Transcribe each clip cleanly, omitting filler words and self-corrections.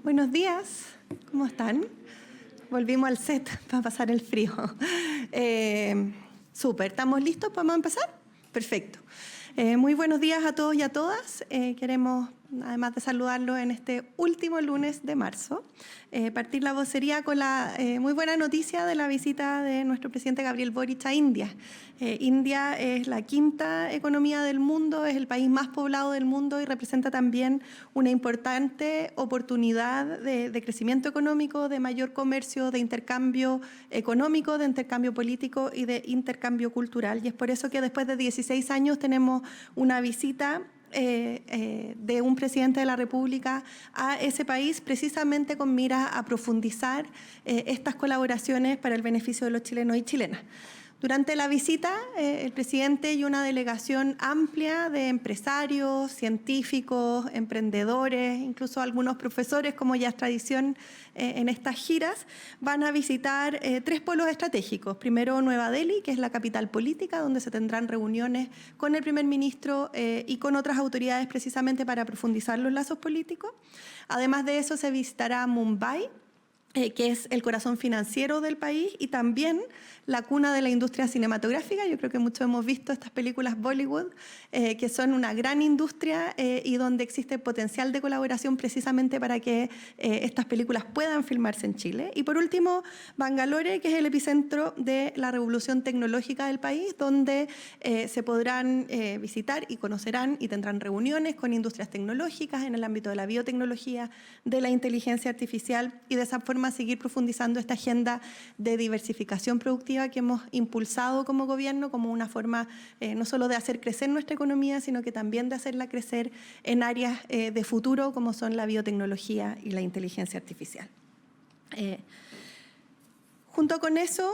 Buenos días, ¿cómo están? Volvimos al set para pasar el frío. Súper, ¿estamos listos? ¿Podemos empezar? Perfecto. Muy buenos días a todos y a todas. Queremos, además de saludarlos en este último lunes de marzo, partir la vocería con la muy buena noticia de la visita de nuestro presidente Gabriel Boric a India. India es la quinta economía del mundo, es el país más poblado del mundo y representa también una importante oportunidad de crecimiento económico, de mayor comercio, de intercambio económico, de intercambio político y de intercambio cultural. Y es por eso que después de 16 años tenemos una visita de un presidente de la República a ese país, precisamente con miras a profundizar estas colaboraciones para el beneficio de los chilenos y chilenas. Durante la visita, el presidente y una delegación amplia de empresarios, científicos, emprendedores, incluso algunos profesores, como ya es tradición en estas giras, van a visitar 3 polos estratégicos. Primero, Nueva Delhi, que es la capital política, donde se tendrán reuniones con el primer ministro y con otras autoridades precisamente para profundizar los lazos políticos. Además de eso, se visitará Mumbai, que es el corazón financiero del país y también la cuna de la industria cinematográfica. Yo creo que muchos hemos visto estas películas Bollywood, que son una gran industria y donde existe potencial de colaboración precisamente para que estas películas puedan filmarse en Chile. Y por último, Bangalore, que es el epicentro de la revolución tecnológica del país, donde se podrán visitar y conocerán y tendrán reuniones con industrias tecnológicas en el ámbito de la biotecnología, de la inteligencia artificial y de esa forma seguir profundizando esta agenda de diversificación productiva que hemos impulsado como gobierno como una forma no solo de hacer crecer nuestra economía, sino que también de hacerla crecer en áreas de futuro como son la biotecnología y la inteligencia artificial. Junto con eso,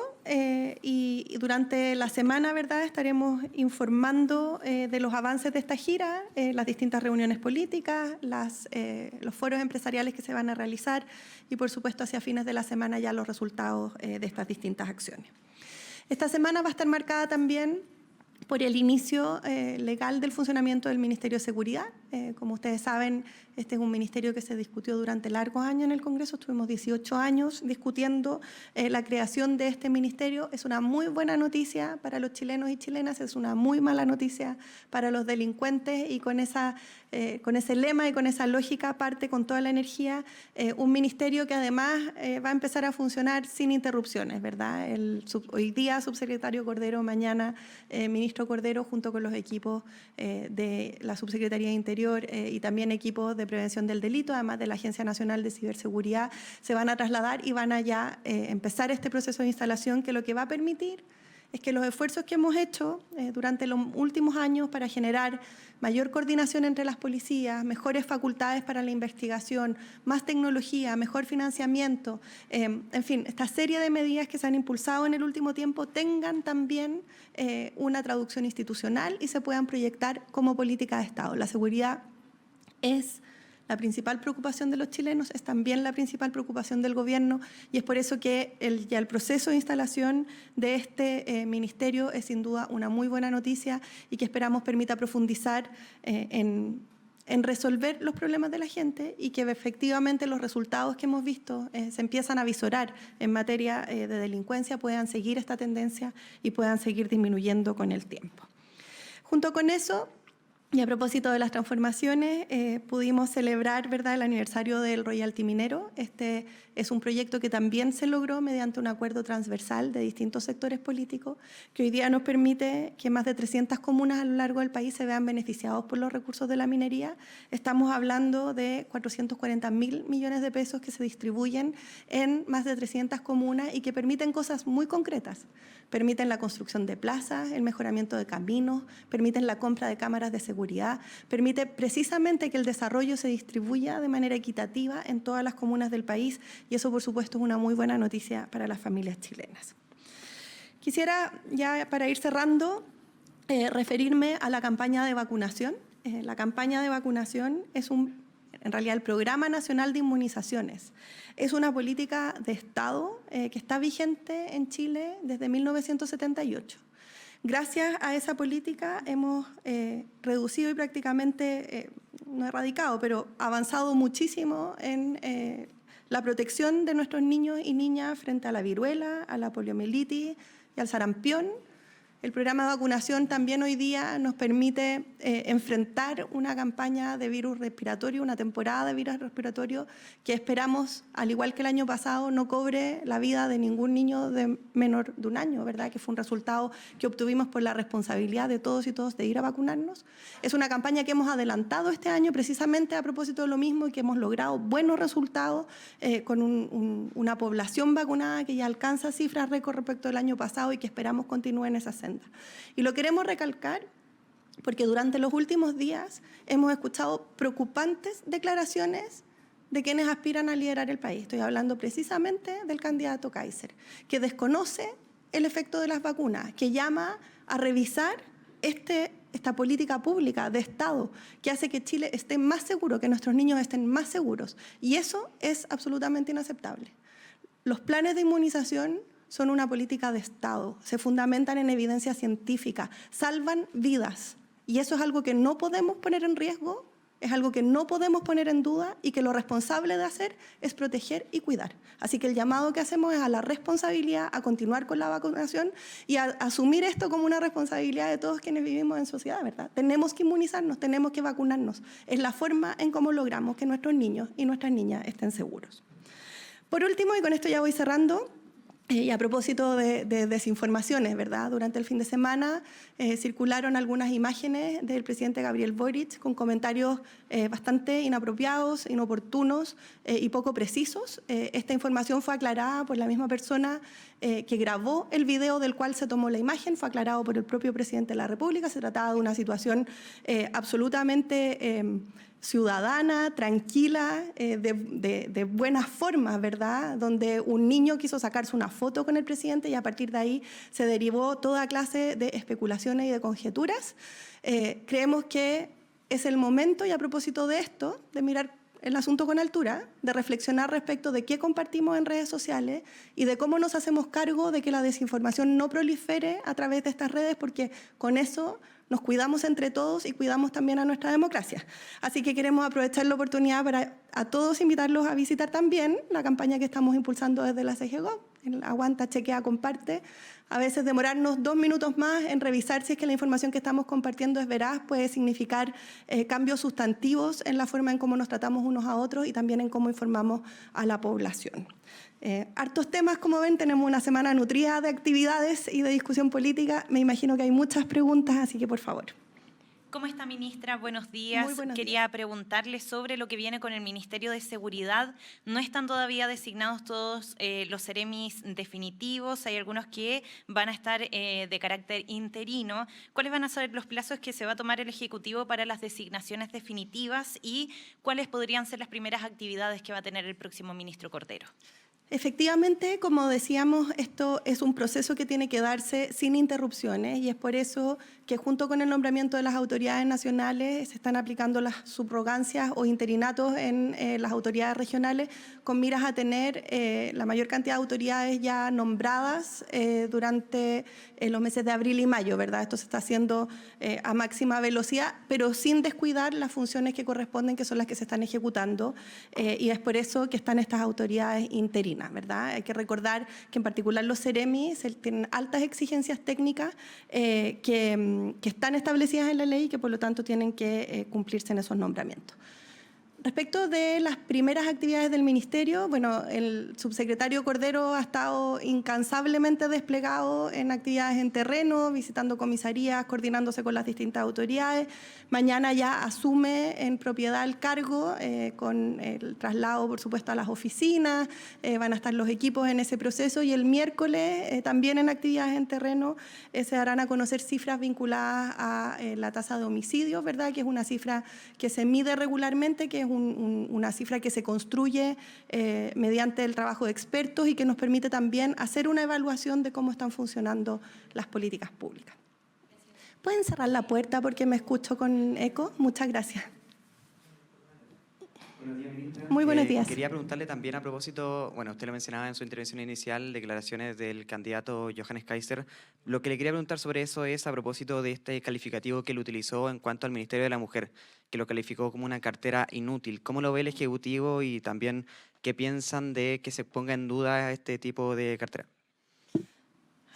y durante la semana, ¿verdad?, estaremos informando de los avances de esta gira, las distintas reuniones políticas, los foros empresariales que se van a realizar y, por supuesto, hacia fines de la semana ya los resultados de estas distintas acciones. Esta semana va a estar marcada también por el inicio legal del funcionamiento del Ministerio de Seguridad. Como ustedes saben, este es un ministerio que se discutió durante largos años en el Congreso. Estuvimos 18 años discutiendo la creación de este ministerio. Es una muy buena noticia para los chilenos y chilenas, es una muy mala noticia para los delincuentes y con ese lema y con esa lógica parte con toda la energía un ministerio que además va a empezar a funcionar sin interrupciones, ¿verdad? Hoy día subsecretario Cordero, mañana ministro Cordero, junto con los equipos de la Subsecretaría de Interior y también equipos de prevención del delito, además de la Agencia Nacional de Ciberseguridad, se van a trasladar y van a ya empezar este proceso de instalación que lo que va a permitir es que los esfuerzos que hemos hecho durante los últimos años para generar mayor coordinación entre las policías, mejores facultades para la investigación, más tecnología, mejor financiamiento, en fin, esta serie de medidas que se han impulsado en el último tiempo tengan también una traducción institucional y se puedan proyectar como política de Estado. La seguridad es la principal preocupación de los chilenos, es también la principal preocupación del gobierno y es por eso que ya el proceso de instalación de este ministerio es sin duda una muy buena noticia y que esperamos permita profundizar en resolver los problemas de la gente y que efectivamente los resultados que hemos visto se empiezan a visorar en materia de delincuencia puedan seguir esta tendencia y puedan seguir disminuyendo con el tiempo. Junto con eso, y a propósito de las transformaciones, pudimos celebrar, ¿verdad?, el aniversario del Royalty Minero. Este es un proyecto que también se logró mediante un acuerdo transversal de distintos sectores políticos que hoy día nos permite que más de 300 comunas a lo largo del país se vean beneficiados por los recursos de la minería. Estamos hablando de 440.000 millones de pesos que se distribuyen en más de 300 comunas y que permiten cosas muy concretas. Permiten la construcción de plazas, el mejoramiento de caminos, permiten la compra de cámaras de seguridad, permite precisamente que el desarrollo se distribuya de manera equitativa en todas las comunas del país y eso, por supuesto, es una muy buena noticia para las familias chilenas. Quisiera, ya para ir cerrando, referirme a la campaña de vacunación. La campaña de vacunación es en realidad el Programa Nacional de Inmunizaciones. Es una política de Estado que está vigente en Chile desde 1978. Gracias a esa política hemos reducido y prácticamente, no erradicado, pero avanzado muchísimo en la protección de nuestros niños y niñas frente a la viruela, a la poliomielitis y al sarampión. El programa de vacunación también hoy día nos permite enfrentar una campaña de virus respiratorio, una temporada de virus respiratorio que esperamos, al igual que el año pasado, no cobre la vida de ningún niño de menor de un año, ¿verdad? Que fue un resultado que obtuvimos por la responsabilidad de todos y todas de ir a vacunarnos. Es una campaña que hemos adelantado este año precisamente a propósito de lo mismo y que hemos logrado buenos resultados con una población vacunada que ya alcanza cifras récord respecto al año pasado y que esperamos continúe en esa senda. Y lo queremos recalcar porque durante los últimos días hemos escuchado preocupantes declaraciones de quienes aspiran a liderar el país. Estoy hablando precisamente del candidato Kaiser, que desconoce el efecto de las vacunas, que llama a revisar esta política pública de Estado que hace que Chile esté más seguro, que nuestros niños estén más seguros. Y eso es absolutamente inaceptable. Los planes de inmunización son una política de Estado, se fundamentan en evidencia científica, salvan vidas. Y eso es algo que no podemos poner en riesgo, es algo que no podemos poner en duda y que lo responsable de hacer es proteger y cuidar. Así que el llamado que hacemos es a la responsabilidad, a continuar con la vacunación y a asumir esto como una responsabilidad de todos quienes vivimos en sociedad, ¿verdad? Tenemos que inmunizarnos, tenemos que vacunarnos. Es la forma en cómo logramos que nuestros niños y nuestras niñas estén seguros. Por último, y con esto ya voy cerrando, y a propósito de desinformaciones, ¿verdad? Durante el fin de semana circularon algunas imágenes del presidente Gabriel Boric con comentarios bastante inapropiados, inoportunos y poco precisos. Esta información fue aclarada por la misma persona que grabó el video del cual se tomó la imagen, fue aclarado por el propio presidente de la República. Se trataba de una situación absolutamente ciudadana, tranquila, de buenas formas, ¿verdad? Donde un niño quiso sacarse una foto con el presidente y a partir de ahí se derivó toda clase de especulaciones y de conjeturas. Creemos que es el momento, y a propósito de esto, de mirar el asunto con altura, de reflexionar respecto de qué compartimos en redes sociales y de cómo nos hacemos cargo de que la desinformación no prolifere a través de estas redes, porque con eso nos cuidamos entre todos y cuidamos también a nuestra democracia. Así que queremos aprovechar la oportunidad para a todos invitarlos a visitar también la campaña que estamos impulsando desde la CGGO, el Aguanta, Chequea, Comparte. A veces demorarnos 2 minutos más en revisar si es que la información que estamos compartiendo es veraz puede significar cambios sustantivos en la forma en cómo nos tratamos unos a otros y también en cómo informamos a la población. Hartos temas, como ven, tenemos una semana nutrida de actividades y de discusión política. Me imagino que hay muchas preguntas, así que por favor. ¿Cómo está, ministra? Buenos días. Quería preguntarle sobre lo que viene con el Ministerio de Seguridad. No están todavía designados todos los seremis definitivos. Hay algunos que van a estar de carácter interino. ¿Cuáles van a ser los plazos que se va a tomar el Ejecutivo para las designaciones definitivas y cuáles podrían ser las primeras actividades que va a tener el próximo ministro Cordero? Efectivamente, como decíamos, esto es un proceso que tiene que darse sin interrupciones y es por eso que junto con el nombramiento de las autoridades nacionales se están aplicando las subrogancias o interinatos en las autoridades regionales con miras a tener la mayor cantidad de autoridades ya nombradas durante los meses de abril y mayo, ¿verdad? Esto se está haciendo a máxima velocidad, pero sin descuidar las funciones que corresponden, que son las que se están ejecutando, y es por eso que están estas autoridades interinas, ¿verdad? Hay que recordar que en particular los seremis tienen altas exigencias técnicas que están establecidas en la ley y que por lo tanto tienen que cumplirse en esos nombramientos. Respecto de las primeras actividades del Ministerio, bueno, el subsecretario Cordero ha estado incansablemente desplegado en actividades en terreno, visitando comisarías, coordinándose con las distintas autoridades. Mañana ya asume en propiedad el cargo con el traslado, por supuesto, a las oficinas. Van a estar los equipos en ese proceso y el miércoles también en actividades en terreno se darán a conocer cifras vinculadas a la tasa de homicidios, ¿verdad? Que es una cifra que se mide regularmente, que es una cifra que se construye mediante el trabajo de expertos y que nos permite también hacer una evaluación de cómo están funcionando las políticas públicas. ¿Pueden cerrar la puerta porque me escucho con eco? Muchas gracias. Buenos días, ministra. Muy buenos días. Quería preguntarle también a propósito, bueno, usted lo mencionaba en su intervención inicial, declaraciones del candidato Johannes Kaiser. Lo que le quería preguntar sobre eso es a propósito de este calificativo que él utilizó en cuanto al Ministerio de la Mujer, que lo calificó como una cartera inútil. ¿Cómo lo ve el Ejecutivo y también qué piensan de que se ponga en duda este tipo de cartera?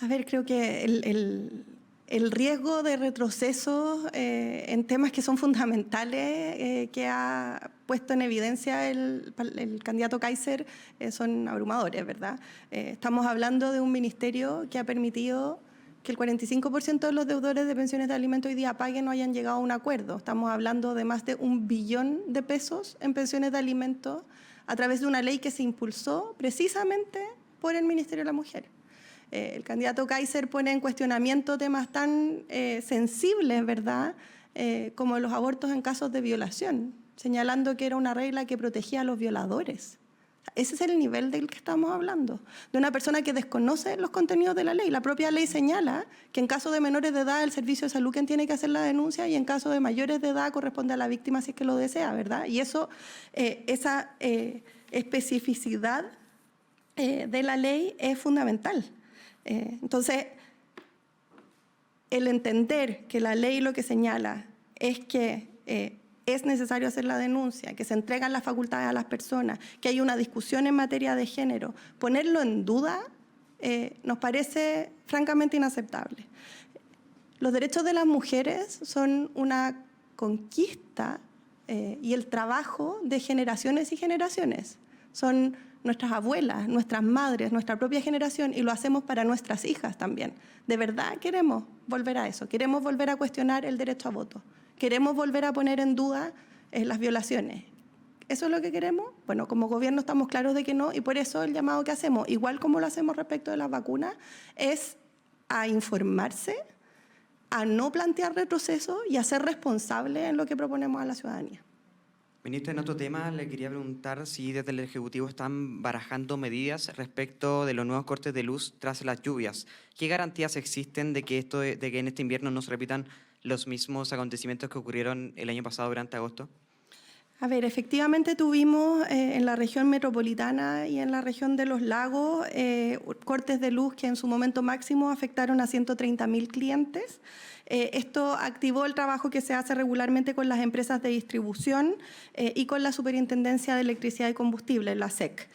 A ver, creo que el riesgo de retroceso en temas que son fundamentales que ha puesto en evidencia el candidato Kaiser son abrumadores, ¿verdad? Estamos hablando de un ministerio que ha permitido que el 45% de los deudores de pensiones de alimentos hoy día paguen o hayan llegado a un acuerdo. Estamos hablando de más de 1 billón de pesos en pensiones de alimentos a través de una ley que se impulsó precisamente por el Ministerio de la Mujer. El candidato Kaiser pone en cuestionamiento temas tan sensibles, ¿verdad?, como los abortos en casos de violación, señalando que era una regla que protegía a los violadores. Ese es el nivel del que estamos hablando, de una persona que desconoce los contenidos de la ley. La propia ley señala que en caso de menores de edad el servicio de salud quien tiene que hacer la denuncia y en caso de mayores de edad corresponde a la víctima si es que lo desea, ¿verdad? Y eso, esa especificidad de la ley es fundamental. Entonces, el entender que la ley lo que señala es que es necesario hacer la denuncia, que se entregan las facultades a las personas, que hay una discusión en materia de género, ponerlo en duda nos parece francamente inaceptable. Los derechos de las mujeres son una conquista y el trabajo de generaciones y generaciones. Son nuestras abuelas, nuestras madres, nuestra propia generación, y lo hacemos para nuestras hijas también. ¿De verdad queremos volver a eso? ¿Queremos volver a cuestionar el derecho a voto? ¿Queremos volver a poner en duda las violaciones? ¿Eso es lo que queremos? Bueno, como gobierno estamos claros de que no, y por eso el llamado que hacemos, igual como lo hacemos respecto de las vacunas, es a informarse, a no plantear retroceso y a ser responsable en lo que proponemos a la ciudadanía. Ministra, en otro tema le quería preguntar si desde el Ejecutivo están barajando medidas respecto de los nuevos cortes de luz tras las lluvias. ¿Qué garantías existen de que en este invierno no se repitan los mismos acontecimientos que ocurrieron el año pasado durante agosto? A ver, efectivamente tuvimos en la región metropolitana y en la región de los lagos cortes de luz que en su momento máximo afectaron a 130.000 clientes. Esto activó el trabajo que se hace regularmente con las empresas de distribución y con la Superintendencia de Electricidad y Combustible, la SEC.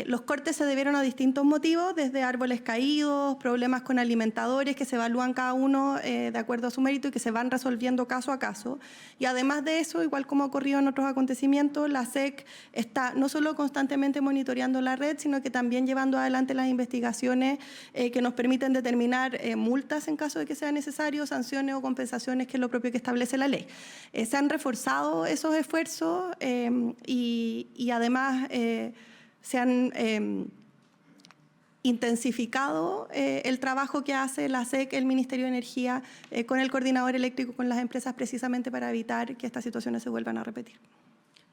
Los cortes se debieron a distintos motivos, desde árboles caídos, problemas con alimentadores que se evalúan cada uno de acuerdo a su mérito y que se van resolviendo caso a caso. Y además de eso, igual como ha ocurrido en otros acontecimientos, la SEC está no solo constantemente monitoreando la red, sino que también llevando adelante las investigaciones que nos permiten determinar multas en caso de que sea necesario, sanciones o compensaciones, que es lo propio que establece la ley. Se han reforzado esos esfuerzos y además se han intensificado el trabajo que hace la SEC, el Ministerio de Energía, con el coordinador eléctrico, con las empresas, precisamente para evitar que estas situaciones se vuelvan a repetir.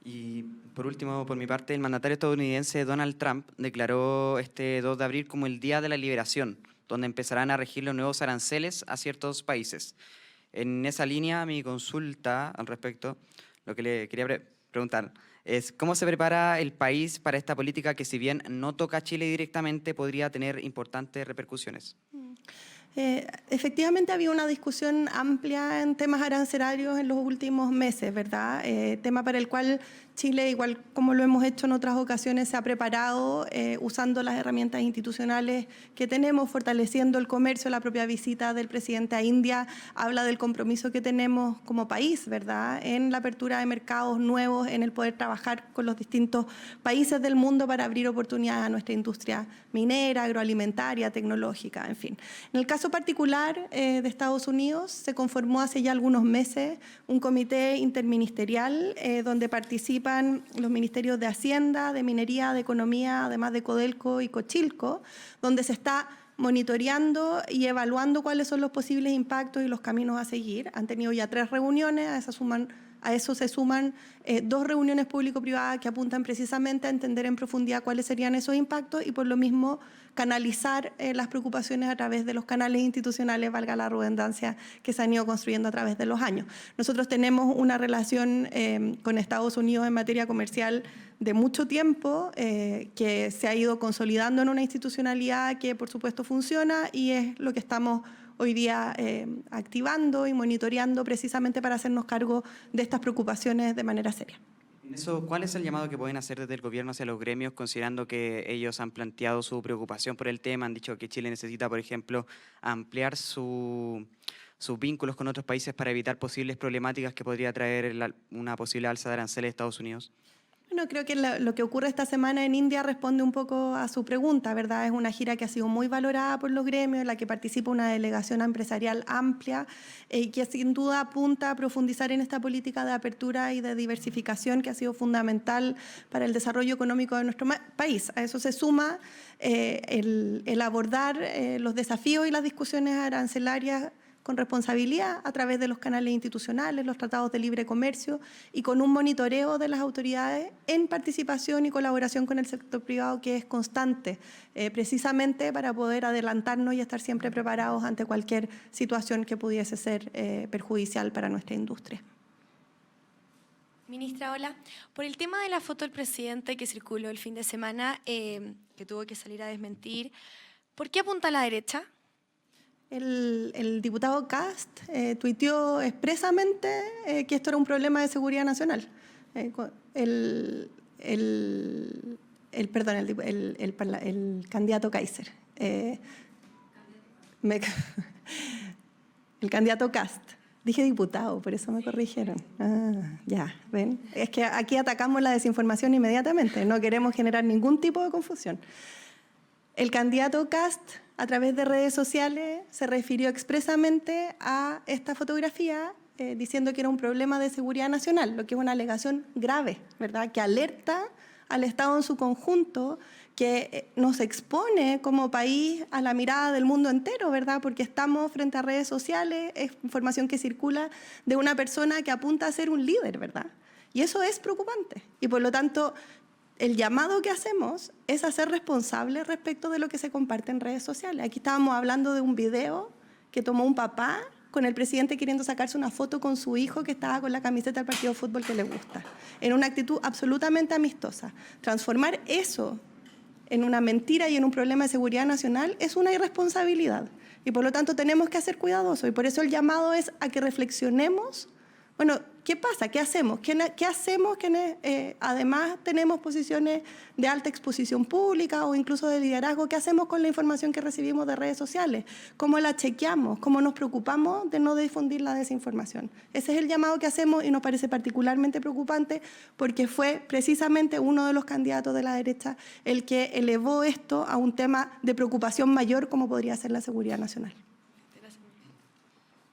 Y por último, por mi parte, el mandatario estadounidense Donald Trump declaró este 2 de abril como el Día de la Liberación, donde empezarán a regir los nuevos aranceles a ciertos países. En esa línea, mi consulta al respecto, lo que le quería preguntar es ¿cómo se prepara el país para esta política que, si bien no toca a Chile directamente, podría tener importantes repercusiones? Efectivamente había una discusión amplia en temas arancelarios en los últimos meses, ¿verdad? Tema para el cual Chile, igual como lo hemos hecho en otras ocasiones, se ha preparado usando las herramientas institucionales que tenemos, fortaleciendo el comercio. La propia visita del presidente a India habla del compromiso que tenemos como país, ¿verdad?, en la apertura de mercados nuevos, en el poder trabajar con los distintos países del mundo para abrir oportunidades a nuestra industria minera, agroalimentaria, tecnológica, en fin. En el caso particular de Estados Unidos, se conformó hace ya algunos meses un comité interministerial donde participan los ministerios de Hacienda, de Minería, de Economía, además de Codelco y Cochilco, donde se está monitoreando y evaluando cuáles son los posibles impactos y los caminos a seguir. Han tenido ya 3 reuniones, a esas suman A eso se suman 2 reuniones público-privadas que apuntan precisamente a entender en profundidad cuáles serían esos impactos y por lo mismo canalizar las preocupaciones a través de los canales institucionales, valga la redundancia, que se han ido construyendo a través de los años. Nosotros tenemos una relación con Estados Unidos en materia comercial de mucho tiempo, que se ha ido consolidando en una institucionalidad que por supuesto funciona y es lo que estamos hoy día activando y monitoreando precisamente para hacernos cargo de estas preocupaciones de manera seria. Eso, ¿cuál es el llamado que pueden hacer desde el gobierno hacia los gremios, considerando que ellos han planteado su preocupación por el tema, han dicho que Chile necesita, por ejemplo, ampliar sus vínculos con otros países para evitar posibles problemáticas que podría traer una posible alza de aranceles de Estados Unidos? Bueno, creo que lo que ocurre esta semana en India responde un poco a su pregunta, ¿verdad? Es una gira que ha sido muy valorada por los gremios, en la que participa una delegación empresarial amplia y que sin duda apunta a profundizar en esta política de apertura y de diversificación que ha sido fundamental para el desarrollo económico de nuestro país. A eso se suma el abordar los desafíos y las discusiones arancelarias con responsabilidad a través de los canales institucionales, los tratados de libre comercio y con un monitoreo de las autoridades en participación y colaboración con el sector privado que es constante, precisamente para poder adelantarnos y estar siempre preparados ante cualquier situación que pudiese ser perjudicial para nuestra industria. Ministra, hola. Por el tema de la foto del presidente que circuló el fin de semana, que tuvo que salir a desmentir, ¿por qué apunta a la derecha? El diputado Kast tuiteó expresamente que esto era un problema de seguridad nacional. El candidato Kaiser. El candidato Kast. Dije diputado, por eso me corrigieron. Ya, ¿ven? Es que aquí atacamos la desinformación inmediatamente. No queremos generar ningún tipo de confusión. El candidato Kast, a través de redes sociales, se refirió expresamente a esta fotografía diciendo que era un problema de seguridad nacional, lo que es una alegación grave, ¿verdad? Que alerta al Estado en su conjunto, que nos expone como país a la mirada del mundo entero, ¿verdad? Porque estamos frente a redes sociales, es información que circula de una persona que apunta a ser un líder, ¿verdad? Y eso es preocupante. Y por lo tanto, el llamado que hacemos es a ser responsables respecto de lo que se comparte en redes sociales. Aquí estábamos hablando de un video que tomó un papá con el presidente queriendo sacarse una foto con su hijo que estaba con la camiseta del partido de fútbol que le gusta, en una actitud absolutamente amistosa. Transformar eso en una mentira y en un problema de seguridad nacional es una irresponsabilidad. Y por lo tanto tenemos que ser cuidadosos. Y por eso el llamado es a que reflexionemos. Bueno, ¿qué pasa? ¿Qué hacemos? ¿Qué hacemos que además tenemos posiciones de alta exposición pública o incluso de liderazgo? ¿Qué hacemos con la información que recibimos de redes sociales? ¿Cómo la chequeamos? ¿Cómo nos preocupamos de no difundir la desinformación? Ese es el llamado que hacemos y nos parece particularmente preocupante porque fue precisamente uno de los candidatos de la derecha el que elevó esto a un tema de preocupación mayor como podría ser la seguridad nacional.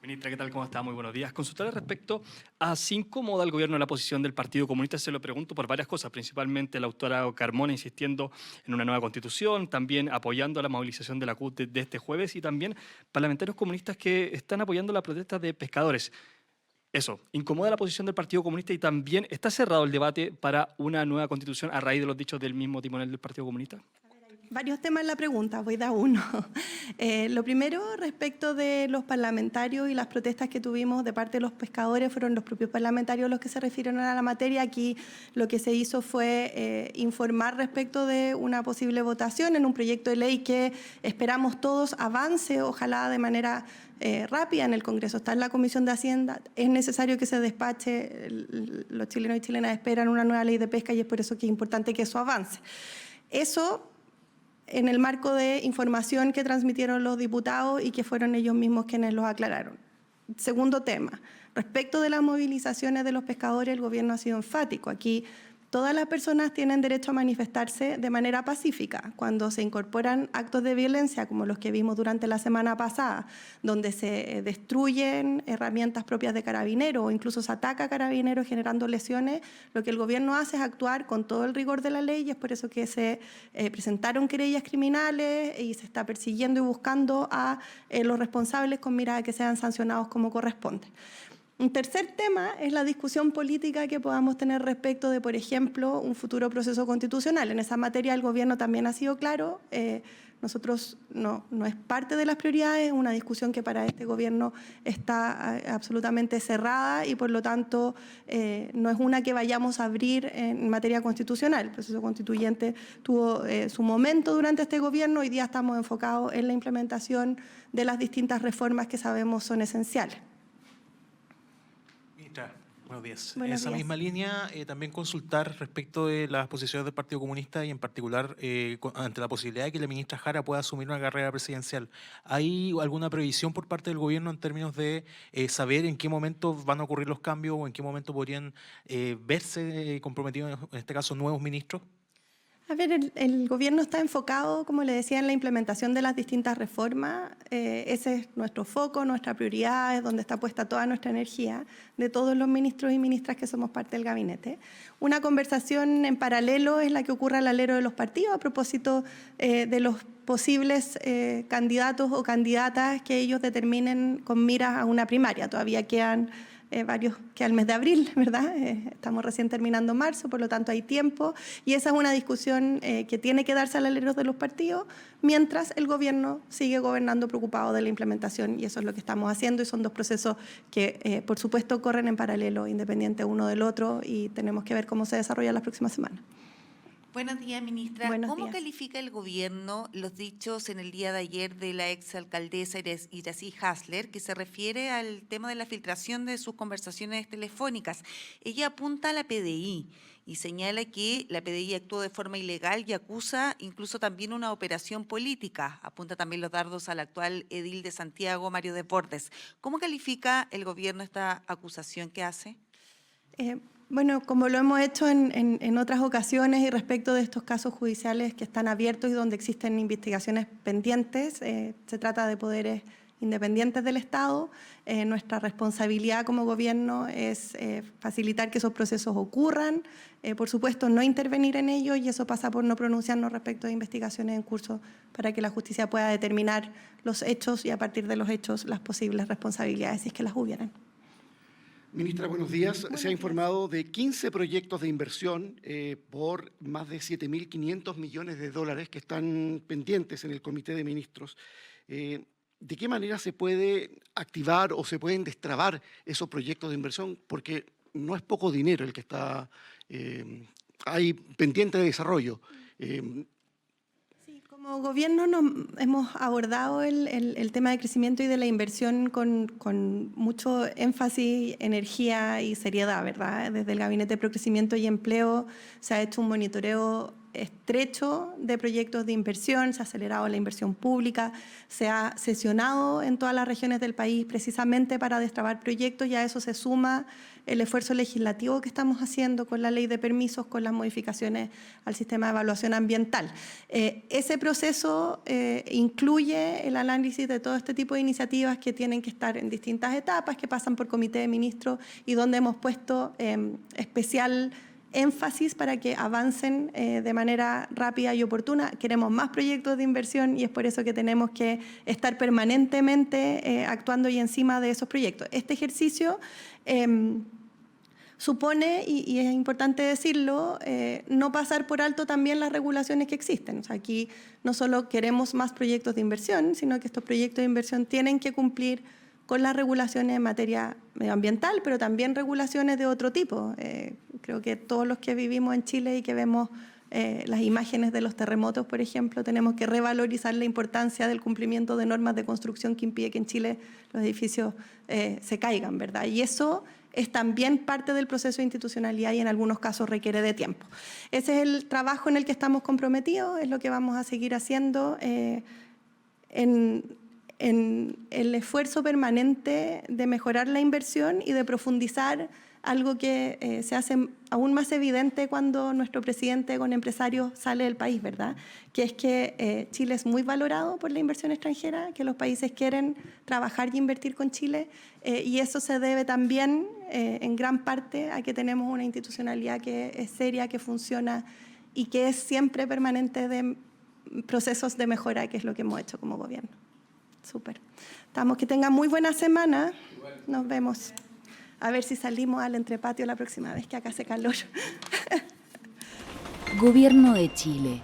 Ministra, ¿qué tal? ¿Cómo está? Muy buenos días. Consultarle respecto a si incomoda al gobierno la posición del Partido Comunista, se lo pregunto por varias cosas, principalmente la autora Carmona insistiendo en una nueva constitución, también apoyando la movilización de la CUT de este jueves y también parlamentarios comunistas que están apoyando la protesta de pescadores. Eso, ¿incomoda la posición del Partido Comunista y también está cerrado el debate para una nueva constitución a raíz de los dichos del mismo timonel del Partido Comunista? Varios temas en la pregunta, voy de a uno. Lo primero, respecto de los parlamentarios y las protestas que tuvimos de parte de los pescadores, fueron los propios parlamentarios los que se refirieron a la materia. Aquí lo que se hizo fue informar respecto de una posible votación en un proyecto de ley que esperamos todos avance, ojalá de manera rápida en el Congreso. Está en la Comisión de Hacienda, es necesario que se despache, los chilenos y chilenas esperan una nueva ley de pesca y es por eso que es importante que eso avance. Eso en el marco de información que transmitieron los diputados y que fueron ellos mismos quienes los aclararon. Segundo tema, respecto de las movilizaciones de los pescadores, el gobierno ha sido enfático. Aquí todas las personas tienen derecho a manifestarse de manera pacífica. Cuando se incorporan actos de violencia, como los que vimos durante la semana pasada, donde se destruyen herramientas propias de carabineros o incluso se ataca a carabineros generando lesiones, lo que el gobierno hace es actuar con todo el rigor de la ley y es por eso que se presentaron querellas criminales y se está persiguiendo y buscando a los responsables con mira a que sean sancionados como corresponde. Un tercer tema es la discusión política que podamos tener respecto de, por ejemplo, un futuro proceso constitucional. En esa materia el gobierno también ha sido claro. Nosotros no es parte de las prioridades, es una discusión que para este gobierno está absolutamente cerrada y por lo tanto no es una que vayamos a abrir en materia constitucional. El proceso constituyente tuvo su momento durante este gobierno, hoy día estamos enfocados en la implementación de las distintas reformas que sabemos son esenciales. Buenos días. Buenos en esa días. misma línea, también consultar respecto de las posiciones del Partido Comunista y en particular ante la posibilidad de que la ministra Jara pueda asumir una carrera presidencial. ¿Hay alguna previsión por parte del gobierno en términos de saber en qué momento van a ocurrir los cambios o en qué momento podrían verse comprometidos, en este caso, nuevos ministros? A ver, el gobierno está enfocado, como le decía, en la implementación de las distintas reformas. Ese es nuestro foco, nuestra prioridad, es donde está puesta toda nuestra energía de todos los ministros y ministras que somos parte del gabinete. Una conversación en paralelo es la que ocurre al alero de los partidos a propósito de los posibles candidatos o candidatas que ellos determinen con miras a una primaria. Todavía quedan varios que al mes de abril, ¿verdad? Estamos recién terminando marzo, por lo tanto hay tiempo y esa es una discusión que tiene que darse al alero de los partidos mientras el gobierno sigue gobernando preocupado de la implementación y eso es lo que estamos haciendo y son dos procesos que por supuesto corren en paralelo, independiente uno del otro y tenemos que ver cómo se desarrolla las próximas semanas. Buenos días, ministra. Buenos ¿Cómo días. califica el gobierno los dichos en el día de ayer de la exalcaldesa Iracy Hasler, que se refiere al tema de la filtración de sus conversaciones telefónicas? Ella apunta a la PDI y señala que la PDI actuó de forma ilegal y acusa incluso también una operación política. Apunta también los dardos al actual edil de Santiago, Mario Desbordes. ¿Cómo califica el gobierno esta acusación que hace? Bueno, como lo hemos hecho en otras ocasiones y respecto de estos casos judiciales que están abiertos y donde existen investigaciones pendientes, se trata de poderes independientes del Estado. Nuestra responsabilidad como gobierno es facilitar que esos procesos ocurran, por supuesto no intervenir en ellos y eso pasa por no pronunciarnos respecto de investigaciones en curso para que la justicia pueda determinar los hechos y a partir de los hechos las posibles responsabilidades si es que las hubieran. Ministra, buenos días. Se ha informado de 15 proyectos de inversión por más de 7.500 millones de dólares que están pendientes en el Comité de Ministros. ¿De qué manera se puede activar o se pueden destrabar esos proyectos de inversión? Porque no es poco dinero el que está ahí pendiente de desarrollo. Como gobierno hemos abordado el tema de crecimiento y de la inversión con mucho énfasis, energía y seriedad, ¿verdad? Desde el Gabinete de Procrecimiento y Empleo se ha hecho un monitoreo estrecho de proyectos de inversión, se ha acelerado la inversión pública, se ha sesionado en todas las regiones del país precisamente para destrabar proyectos y a eso se suma el esfuerzo legislativo que estamos haciendo con la ley de permisos, con las modificaciones al sistema de evaluación ambiental. Ese proceso incluye el análisis de todo este tipo de iniciativas que tienen que estar en distintas etapas, que pasan por comité de ministros y donde hemos puesto especial énfasis para que avancen de manera rápida y oportuna. Queremos más proyectos de inversión y es por eso que tenemos que estar permanentemente actuando y encima de esos proyectos. Este ejercicio supone, y es importante decirlo, no pasar por alto también las regulaciones que existen. O sea, aquí no solo queremos más proyectos de inversión, sino que estos proyectos de inversión tienen que cumplir con las regulaciones en materia medioambiental, pero también regulaciones de otro tipo. Creo que todos los que vivimos en Chile y que vemos las imágenes de los terremotos, por ejemplo, tenemos que revalorizar la importancia del cumplimiento de normas de construcción que impide que en Chile los edificios se caigan, ¿verdad? Y eso es también parte del proceso de institucionalidad y en algunos casos requiere de tiempo. Ese es el trabajo en el que estamos comprometidos, es lo que vamos a seguir haciendo en el esfuerzo permanente de mejorar la inversión y de profundizar algo que se hace aún más evidente cuando nuestro presidente con empresarios sale del país, ¿verdad? Que es que Chile es muy valorado por la inversión extranjera, que los países quieren trabajar y invertir con Chile y eso se debe también en gran parte a que tenemos una institucionalidad que es seria, que funciona y que es siempre permanente de procesos de mejora, que es lo que hemos hecho como gobierno. Súper. Que tengan muy buena semana. Nos vemos. a ver si salimos al entrepatio la próxima vez que acá hace calor. Gobierno de Chile.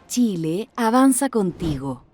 Chile avanza contigo.